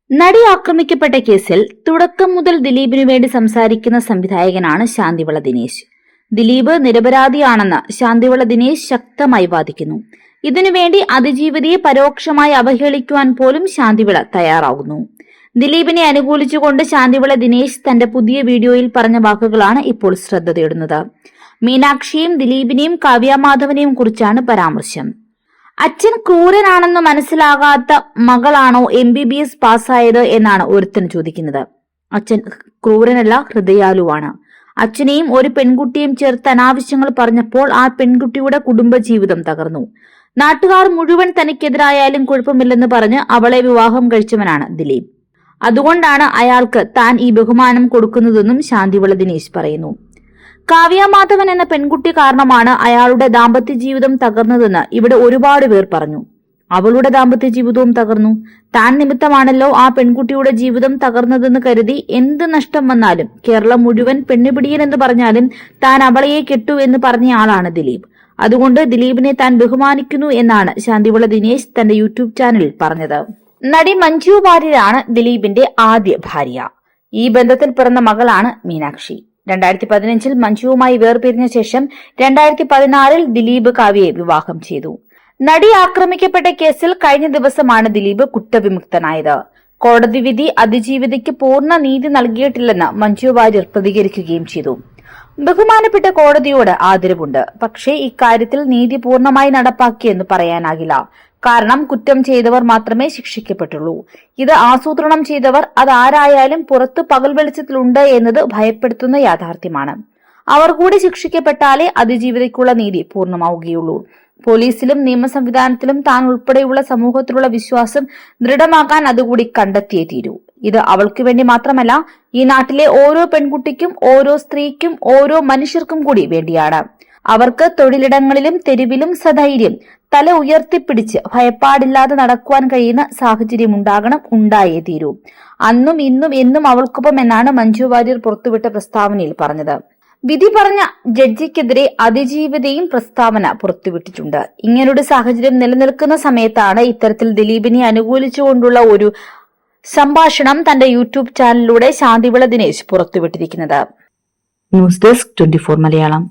നടി ആക്രമിക്കപ്പെട്ട കേസിൽ തുടക്കം മുതൽ ദിലീപിനു വേണ്ടി സംസാരിക്കുന്ന സംവിധായകനാണ് ശാന്തിവിള ദിനേശ്. ദിലീപ് നിരപരാധിയാണെന്ന് ശാന്തിവിള ദിനേശ് ശക്തമായി വാദിക്കുന്നു. ഇതിനുവേണ്ടി അതിജീവിതയെ പരോക്ഷമായി അവഹേളിക്കുവാൻ പോലും ശാന്തിവിള തയ്യാറാകുന്നു. ദിലീപിനെ അനുകൂലിച്ചുകൊണ്ട് ശാന്തിവിള ദിനേശ് തന്റെ പുതിയ വീഡിയോയിൽ പറഞ്ഞ വാക്കുകളാണ് ഇപ്പോൾ ശ്രദ്ധ തേടുന്നത്. മീനാക്ഷിയെയും ദിലീപിനെയും കാവ്യമാധവനെയും കുറിച്ചാണ് പരാമർശം. അച്ഛൻ ക്രൂരനാണെന്ന് മനസ്സിലാകാത്ത മകളാണോ MBBS പാസ്സായത് എന്നാണ് ഒരുത്തൻ ചോദിക്കുന്നത്. അച്ഛൻ ക്രൂരനല്ല, ഹൃദയാലുവാണ്. അച്ഛനെയും ഒരു പെൺകുട്ടിയും ചേർത്ത് അനാവശ്യങ്ങൾ പറഞ്ഞപ്പോൾ ആ പെൺകുട്ടിയുടെ കുടുംബജീവിതം തകർന്നു. നാട്ടുകാർ മുഴുവൻ തനിക്കെതിരായാലും കുഴപ്പമില്ലെന്ന് പറഞ്ഞ് അവളെ വിവാഹം കഴിച്ചവനാണ് ദിലീപ്. അതുകൊണ്ടാണ് അയാൾക്ക് താൻ ഈ ബഹുമാനം കൊടുക്കുന്നതെന്നും ശാന്തിവിള ദിനേശ് പറയുന്നു. കാവ്യമാധവൻ എന്ന പെൺകുട്ടി കാരണമാണ് അയാളുടെ ദാമ്പത്യ ജീവിതം തകർന്നതെന്ന് ഇവിടെ ഒരുപാട് പേർ പറഞ്ഞു. അവളുടെ ദാമ്പത്യ ജീവിതവും തകർന്നു. താൻ നിമിത്തമാണല്ലോ ആ പെൺകുട്ടിയുടെ ജീവിതം തകർന്നതെന്ന് കരുതി എന്ത് നഷ്ടം വന്നാലും കേരളം മുഴുവൻ പെണ്ണുപിടിയൻ എന്ന് പറഞ്ഞാലും താൻ അവളയെ കെട്ടു എന്ന് പറഞ്ഞ ആളാണ് ദിലീപ്. അതുകൊണ്ട് ദിലീപിനെ താൻ ബഹുമാനിക്കുന്നു എന്നാണ് ശാന്തിവിള ദിനേശ് തന്റെ യൂട്യൂബ് ചാനലിൽ പറഞ്ഞത്. നടി മഞ്ജു വാര്യരാണ് ദിലീപിന്റെ ആദ്യ ഭാര്യ. ഈ ബന്ധത്തിൽ പിറന്ന മകളാണ് മീനാക്ഷി. 2015 മഞ്ജുവുമായി വേർപിരിഞ്ഞ ശേഷം 2016 ദിലീപ് കാവ്യയെ വിവാഹം ചെയ്തു. നടി ആക്രമിക്കപ്പെട്ട കേസിൽ കഴിഞ്ഞ ദിവസമാണ് ദിലീപ് കുറ്റവിമുക്തനായത്. കോടതി വിധി അതിജീവിതയ്ക്ക് പൂർണ്ണ നീതി നൽകിയിട്ടില്ലെന്ന് മഞ്ജു വാര്യർ പ്രതികരിക്കുകയും ചെയ്തു. ബഹുമാനപ്പെട്ട കോടതിയോട് ആദരവുണ്ട്, പക്ഷേ ഇക്കാര്യത്തിൽ നീതി പൂർണ്ണമായി നടപ്പാക്കിയെന്ന് പറയാനാകില്ല. കാരണം കുറ്റം ചെയ്തവർ മാത്രമേ ശിക്ഷിക്കപ്പെട്ടുള്ളൂ. ഇത് ആസൂത്രണം ചെയ്തവർ അതാരായാലും പുറത്തു പകൽ വെളിച്ചത്തിലുണ്ട് എന്നത് ഭയപ്പെടുത്തുന്ന യാഥാർത്ഥ്യമാണ്. അവർ കൂടി ശിക്ഷിക്കപ്പെട്ടാലേ അതിജീവിതയ്ക്കുള്ള നീതി പൂർണ്ണമാവുകയുള്ളൂ. പോലീസിലും നിയമ സംവിധാനത്തിലും താൻ ഉൾപ്പെടെയുള്ള സമൂഹത്തിലുള്ള വിശ്വാസം ദൃഢമാക്കാൻ അതുകൂടി കണ്ടെത്തിയേ തീരൂ. ഇത് അവൾക്ക് വേണ്ടി മാത്രമല്ല, ഈ നാട്ടിലെ ഓരോ പെൺകുട്ടിക്കും, ഓരോ സ്ത്രീക്കും, ഓരോ മനുഷ്യർക്കും കൂടി വേണ്ടിയാണ്. അവർക്ക് തൊഴിലിടങ്ങളിലും തെരുവിലും സധൈര്യം തല ഉയർത്തിപ്പിടിച്ച് ഭയപ്പാടില്ലാതെ നടക്കുവാൻ കഴിയുന്ന സാഹചര്യം ഉണ്ടായേ തീരൂ. അന്നും ഇന്നും എന്നും അവൾക്കൊപ്പം എന്നാണ് മഞ്ജു വാര്യർ പുറത്തുവിട്ട പ്രസ്താവനയിൽ പറഞ്ഞത്. വിധി പറഞ്ഞ ജഡ്ജിക്കെതിരെ അതിജീവിതയും പ്രസ്താവന പുറത്തുവിട്ടിട്ടുണ്ട്. ഇങ്ങനൊരു സാഹചര്യം നിലനിൽക്കുന്ന സമയത്താണ് ഇത്തരത്തിൽ ദിലീപിനെ അനുകൂലിച്ചുകൊണ്ടുള്ള ഒരു സംഭാഷണം തന്റെ യൂട്യൂബ് ചാനലിലൂടെ ശാന്തിവിള ദിനേശ് പുറത്തുവിട്ടിരിക്കുന്നത്. News desk 24 Malayalam.